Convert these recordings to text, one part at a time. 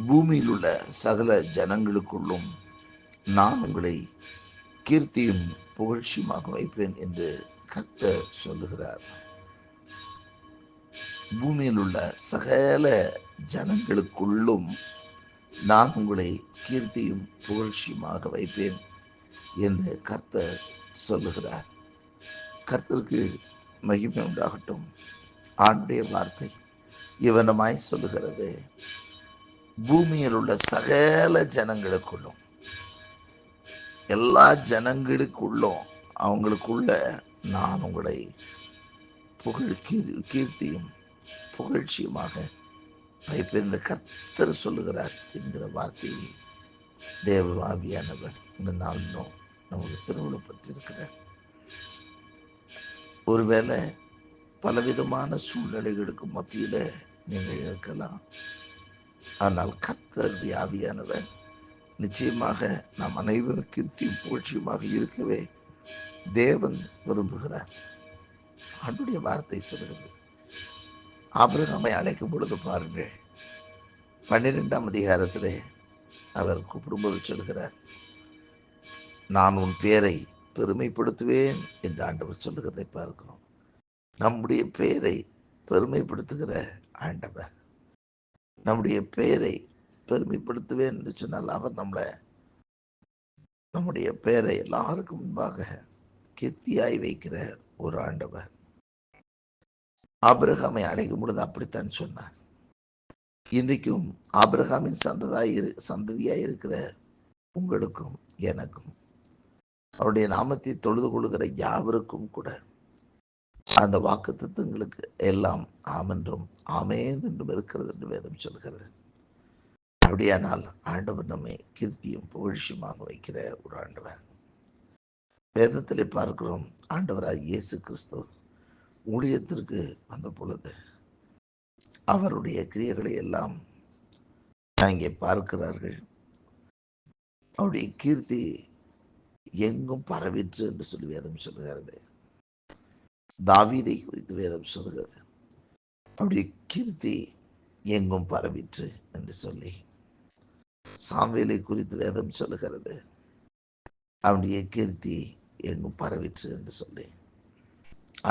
பூமியில் உள்ள சகல ஜனங்களுக்குள்ளும் நான் உங்களை கீர்த்தியும் புகழ்ச்சியுமாக வைப்பேன் என்று கர்த்தர் சொல்லுகிறார். பூமியில் உள்ள சகல ஜனங்களுக்குள்ளும் நான் உங்களை கீர்த்தியும் புகழ்ச்சியுமாக வைப்பேன் என்று கர்த்தர் சொல்லுகிறார். கர்த்தருக்கு மகிமை உண்டாகட்டும். ஆண்டுடைய வார்த்தை இவனமாய் சொல்லுகிறது, பூமியில் உள்ள சகல ஜனங்களுக்குள்ளும், எல்லா ஜனங்களுக்குள்ளும் அவங்களுக்குள்ள நான் உங்களை கீர்த்தியும் புகழ்ச்சியுமாக வைப்பேன் என்று கர்த்தர் சொல்லுகிறார் என்கிற வார்த்தையை தேவஆவியானவர் இந்த நாளிலும் நமக்கு திருவிழப்பட்டிருக்கிறார். ஒருவேளை பலவிதமான சூழ்நிலைகளுக்கு மத்தியில் நீங்கள் இருக்கலாம். ஆனால் கர்த்தர் ஆவியானவர் நிச்சயமாக நாம் அனைவரும் கீர்த்தியும் புகழ்ச்சியுமாக இருக்கவே தேவன் விரும்புகிறார். ஆண்டுடைய வார்த்தை சொல்கிறது, ஆபிரகாமை அழைக்கும் பொழுது பாருங்கள், 12ஆம் அதிகாரத்திலே அவர் கூப்பிடும்போது சொல்கிறார், நான் உன் பேரை பெருமைப்படுத்துவேன் என்று ஆண்டவர் சொல்லுகிறதை பார்க்கிறோம். நம்முடைய பெயரை பெருமைப்படுத்துகிற ஆண்டவர், நம்முடைய பெயரை பெருமைப்படுத்துவேன் என்று சொன்னால் அவர் நம்முடைய பெயரை எல்லாருக்கும் முன்பாக கீர்த்தியாய் வைக்கிற ஒரு ஆண்டவர். ஆபிரகாமை அழைக்கும் பொழுது அப்படித்தான் சொன்னார். இன்றைக்கும் ஆபிரகாமின் சந்ததியாய் இருக்கிற உங்களுக்கும் எனக்கும் அவருடைய நாமத்தை தொழுது கொள்கிற யாவருக்கும் கூட அந்த வாக்குத்தத்தங்களுக்கு எல்லாம் ஆமென்றும் ஆமேன் என்றும் இருக்கிறது என்று வேதம் சொல்கிறது. அப்படியானால் ஆண்டவர் நம்மை கீர்த்தியும் புகழ்ச்சியுமாக வைக்கிற ஒரு ஆண்டவர். வேதத்திலே பார்க்கிறோம், ஆண்டவராய் இயேசு கிறிஸ்து ஊழியத்திற்கு வந்த பொழுது அவருடைய கிரியைகளை எல்லாம் அங்கே பார்க்கிறார்கள். அவருடைய கீர்த்தி எங்கும் பரவிற்று என்று சொல்லி வேதம் சொல்லுகிறது. தாவீதை குறித்து வேதம் சொல்லுகிறது, அவருடைய கீர்த்தி எங்கும் பரவிற்று என்று சொல்லி. சாமுவேலை குறித்து வேதம் சொல்லுகிறது, அவனுடைய கீர்த்தி எங்கும் பரவிற்று என்று சொல்லி.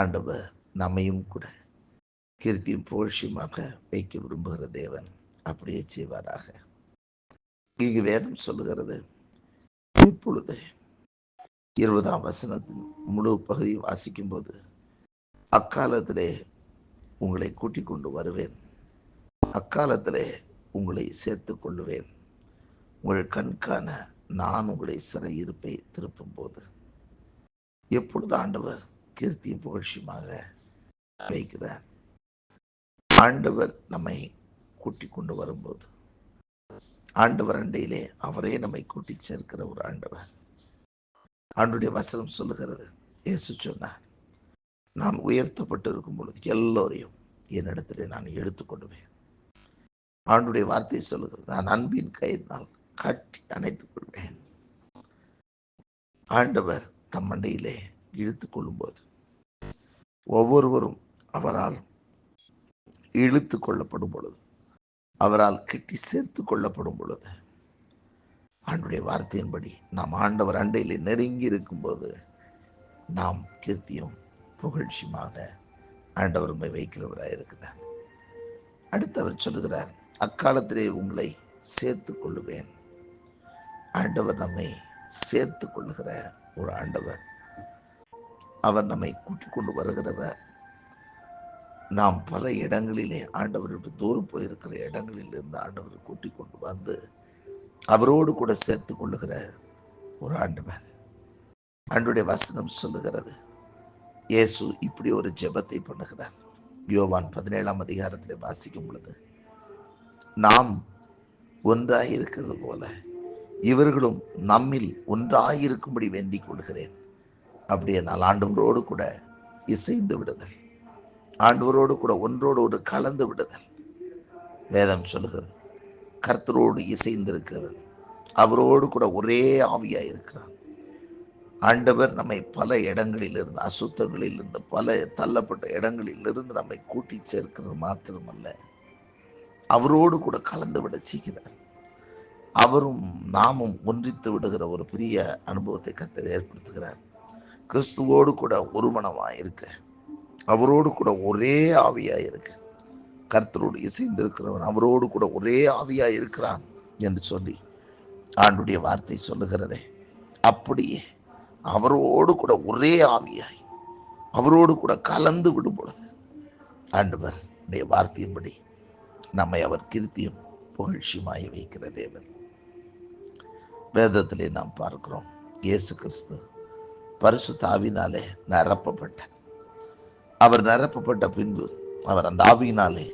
ஆண்டவர் நம்மையும் கூட கீர்த்தியும் புகழ்ச்சியுமாக வைக்க விரும்புகிற தேவன் அப்படியே செய்வாராக. இங்கு வேதம் சொல்லுகிறது, இப்பொழுது 20ஆம் வசனத்தின் முழு பகுதியை வாசிக்கும் போது, அக்காலத்திலே உங்களை கூட்டிக் கொண்டு வருவேன், அக்காலத்திலே உங்களை சேர்த்து கொள்ளுவேன், உங்கள் கண்காண நான் உங்களை சிறையிருப்பை திருப்பும் போது. எப்பொழுது ஆண்டவர் கீர்த்தியும் புகழ்ச்சியுமாக வைக்கிறார்? ஆண்டவர் நம்மை கூட்டிக் கொண்டு வரும்போது, ஆண்டவர் அண்டையிலே அவரே நம்மை கூட்டி சேர்க்கிற ஒரு ஆண்டவர். ஆண்டுடைய வசனம் சொல்லுகிறது, இயேசு சொன்னார், நான் உயர்த்தப்பட்டு இருக்கும் பொழுது எல்லோரையும் என்னிடத்திலே நான் எடுத்துக்கொள்வேன். ஆண்டுடைய வார்த்தை சொல்லுகிறது, நான் அன்பின் கயிறினால் கட்டி அணைத்துக் கொள்வேன். ஆண்டவர் தம் அண்டையிலே இழுத்துக் கொள்ளும் போது ஒவ்வொருவரும் அவரால் இழுத்து கொள்ளப்படும் பொழுது, அவரால் கட்டி சேர்த்து கொள்ளப்படும் பொழுது, ஆண்டுடைய வார்த்தையின்படி நாம் ஆண்டவர் அண்டையிலே நெருங்கி இருக்கும்போது நாம் கீர்த்தியும் புகழ்ச்சியுமாக ஆண்டவர் உண்மை வைக்கிறவராக இருக்கிறார். அடுத்து அவர் சொல்லுகிறார், அக்காலத்திலே உங்களை சேர்த்து கொள்ளுவேன். ஆண்டவர் நம்மை சேர்த்து கொள்ளுகிற ஒரு ஆண்டவர். அவர் நம்மை கூட்டிக் கொண்டு வருகிறவர். நாம் பல இடங்களிலே ஆண்டவருக்கு தூரம் போயிருக்கிற இடங்களில் இருந்து ஆண்டவர் கூட்டிக் கொண்டு வந்து அவரோடு கூட சேர்த்து கொள்ளுகிற ஒரு ஆண்டவர். ஆண்டவருடைய வசனம் சொல்லுகிறது, இயேசு இப்படி ஒரு ஜெபத்தை பண்ணுகிறார். யோவான் 17ஆம் அதிகாரத்திலே வாசிக்கும் பொழுது, நாம் ஒன்றாயிருக்கிறது போல இவர்களும் நம்மில் ஒன்றாயிருக்கும்படி வேண்டிக் கொள்கிறேன். அப்படியே நான் ஆண்டவரோடு கூட இசைந்து விடுதல், ஆண்டவரோடு கூட ஒன்றோடு ஒரு கலந்து விடுதல். வேதம் சொல்லுகிறது, கர்த்தரோடு இசைந்திருக்கிறவன் அவரோடு கூட ஒரே ஆவியாய் இருக்கிறான். ஆண்டவர் நம்மை பல இடங்களிலிருந்து, அசுத்தங்களிலிருந்து, பல தள்ளப்பட்ட இடங்களிலிருந்து நம்மை கூட்டி சேர்க்கிறது மாத்திரமல்ல, அவரோடு கூட கலந்து விட செய்கிறார். அவரும் நாமும் ஒன்றித்து விடுகிற ஒரு பெரிய அனுபவத்தை கர்த்தர் ஏற்படுத்துகிறார். கிறிஸ்துவோடு கூட ஒருமனமாய் இருக்க, அவரோடு கூட ஒரே ஆவியாய் இருக்க, கர்த்தரோடு இசைந்திருக்கிறவன் அவரோடு கூட ஒரே ஆவியாய் இருக்கிறான் என்று சொல்லி ஆண்டுடைய வார்த்தை சொல்லுகிறதே. அப்படியே அவரோடு கூட ஒரே ஆவியாய் அவரோடு கூட கலந்து விடும் பொழுது ஆண்டவருடைய வார்த்தையின்படி நம்மை அவர் கீர்த்தியும் புகழ்ச்சியுமாய் வைக்கிற தேவன். வேதத்திலே நாம் பார்க்கிறோம், இயேசு கிறிஸ்து பரிசுத்த ஆவியினாலே நிரப்பப்பட்டார். அவர் நிரப்பப்பட்ட பின்பு அவர் அந்த ஆவியினாலே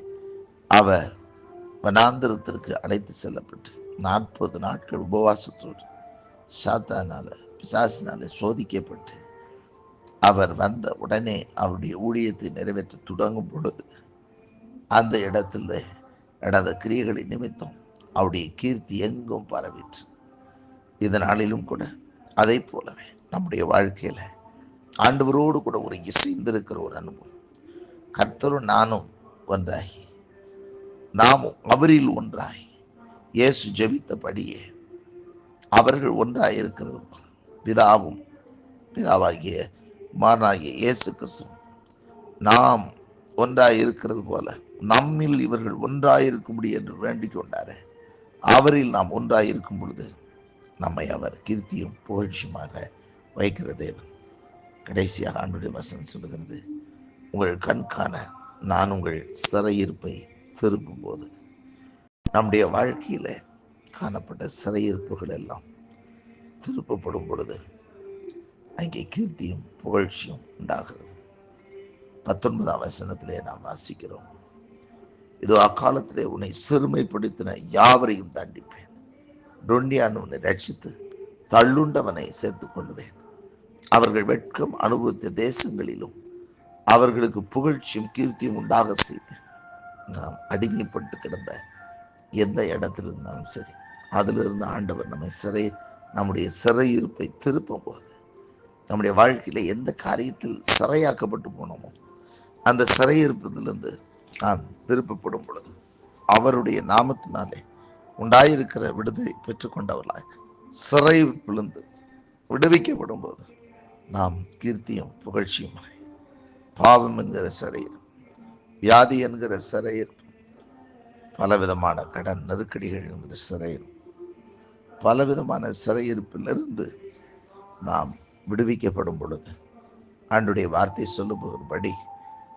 அவர் வனாந்திரத்திற்கு அழைத்து செல்லப்பட்டு 40 நாட்கள் உபவாசத்தோடு சாத்தானால பிசாசினாலே சோதிக்கப்பட்டு அவர் வந்த உடனே அவருடைய ஊழியத்தை நிறைவேற்ற தொடங்கும் பொழுது அந்த இடத்துல நடந்த கிரியைகளின் நிமித்தம் அவருடைய கீர்த்தி எங்கும் பரவிற்று. இந்த நாளிலும் கூட அதை போலவே நம்முடைய வாழ்க்கையில ஆண்டவரோடு கூட ஒரு இசைந்திருக்கிற ஒரு அனுபவம், கர்த்தரும் நானும் ஒன்றாகி நாமும் அவரில் ஒன்றாய் இயேசு ஜெபித்தபடியே அவர்கள் ஒன்றாய் இருக்கிறது போல பிதாவாகிய குமாரனாகிய இயேசு கிறிஸ்து நாம் ஒன்றாய் இருக்கிறது போல நம்மில் இவர்கள் ஒன்றாயிருக்கும்படி என்று வேண்டிக் கொண்டாரே. அவரில் நாம் ஒன்றாயிருக்கும் பொழுது நம்மை அவர் கீர்த்தியும் புகழ்ச்சியுமாக வைக்கிற தேவன். கடைசியாக ஆண்டுடைய வசனம் சொல்லுகிறது, உங்கள் கண் காண நான் உங்கள் சிறையிருப்பை திருப்பும் போது. நம்முடைய வாழ்க்கையில காணப்பட்ட சிறையிருப்புகள் எல்லாம் திருப்பப்படும் பொழுது அங்கே கீர்த்தியும் புகழ்ச்சியும் உண்டாகிறது. 19ஆம் வசனத்திலே நாம் வாசிக்கிறோம், இதோ அக்காலத்திலே உன்னை சிறுமைப்படுத்தின யாவரையும் தண்டிப்பேன், நொண்டியான் உன்னை ரட்சித்து தள்ளுண்டவனை சேர்த்துக் கொள்வேன். அவர்கள் வெட்கம் அனுபவித்த தேசங்களிலும் அவர்களுக்கு புகழ்ச்சியும் கீர்த்தியும் உண்டாக செய்து. நாம் அடிமைப்பட்டு கிடந்த எந்த இடத்துல இருந்தாலும் சரி, அதிலிருந்து ஆண்டவர் நம்முடைய சிறையிருப்பை திருப்பும் போது, நம்முடைய வாழ்க்கையில எந்த காரியத்தில் சிறையாக்கப்பட்டு போனோமோ அந்த சிறையிருப்பதிலிருந்து நாம் திருப்பப்படும் பொழுது அவருடைய நாமத்தினாலே உண்டாயிருக்கிற விடுதலை பெற்றுக்கொண்டவர்களாய் சிறையிருப்பிலிருந்து விடுவிக்கப்படும் போது நாம் கீர்த்தியும் புகழ்ச்சியுமாய் பாவம் என்கிற சிறையிருப்பு, வியாதி என்கிற சிறையிருப்பு, பலவிதமான கடன் நெருக்கடிகள் என்கிற சிறையிருப்பு, பலவிதமான சிறையிருப்பிலிருந்து நாம் விடுவிக்கப்படும் பொழுது ஆண்டுடைய வார்த்தை சொல்லுபடி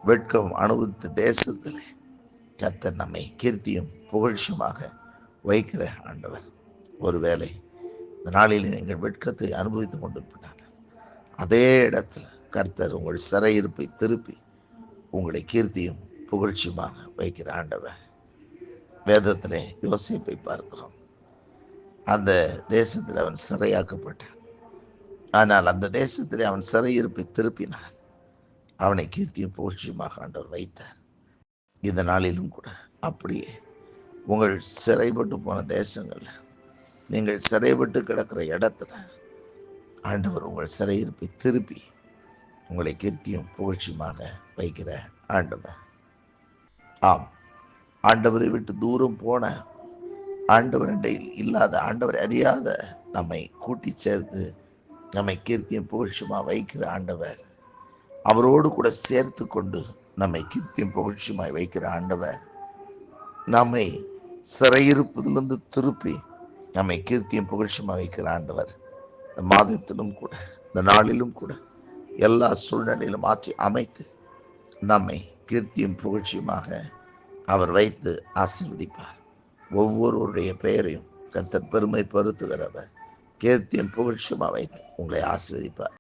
வெட்கம் அனுபவித்த தேசத்திலே கர்த்தர் நம்மை கீர்த்தியும் புகழ்ச்சியுமாக வைக்கிற ஆண்டவர். ஒருவேளை இந்த நாளில் நீங்கள் வெட்கத்தை அனுபவித்துக் கொண்டிருப்பார்கள், அதே இடத்துல கர்த்தர் உங்கள் சிறையிருப்பை திருப்பி உங்களை கீர்த்தியும் புகழ்ச்சியுமாக வைக்கிற ஆண்டவர். வேதத்திலே யோசேப்பை பார்க்கிறோம். அந்த தேசத்தில் அவன் சிறையாக்கப்பட்டான். ஆனால் அந்த தேசத்திலே அவன் சிறையிருப்பை திருப்பினான். அவனை கீர்த்தியும் புகழ்ச்சியுமாக ஆண்டவர் வைத்தார். இந்த நாளிலும் கூட அப்படியே உங்கள் சிறைப்பட்டு போன தேசங்கள்ல, நீங்கள் சிறைப்பட்டு கிடக்கிற இடத்துல ஆண்டவர் உங்கள் சிறையிருப்பை திருப்பி உங்களை கீர்த்தியும் புகழ்ச்சியுமாக வைக்கிற ஆண்டவர். ஆம், ஆண்டவரை விட்டு தூரம் போன, ஆண்டவரிடை இல்லாத, ஆண்டவரை அறியாத நம்மை கூட்டி சேர்த்து நம்மை கீர்த்தியும் புகழ்ச்சியுமாக வைக்கிற ஆண்டவர். அவரோடு கூட சேர்த்து கொண்டு நம்மை கீர்த்தியும் புகழ்ச்சியுமாய் வைக்கிற ஆண்டவர். நம்மை சிறையிருப்பதிலிருந்து திருப்பி நம்மை கீர்த்தியும் புகழ்ச்சியுமாய் வைக்கிற ஆண்டவர். இந்த மாதத்திலும் கூட, இந்த நாளிலும் கூட, எல்லா சூழ்நிலையிலும் மாற்றி அமைத்து நம்மை கீர்த்தியும் புகழ்ச்சியுமாக அவர் வைத்து ஆசீர்வதிப்பார். ஒவ்வொருவருடைய பெயரையும் கர்த்தர் பெருமை பருத்துகிறவர் கீர்த்தியும் புகழ்ச்சியுமாக வைத்து உங்களை ஆசீர்வதிப்பார்.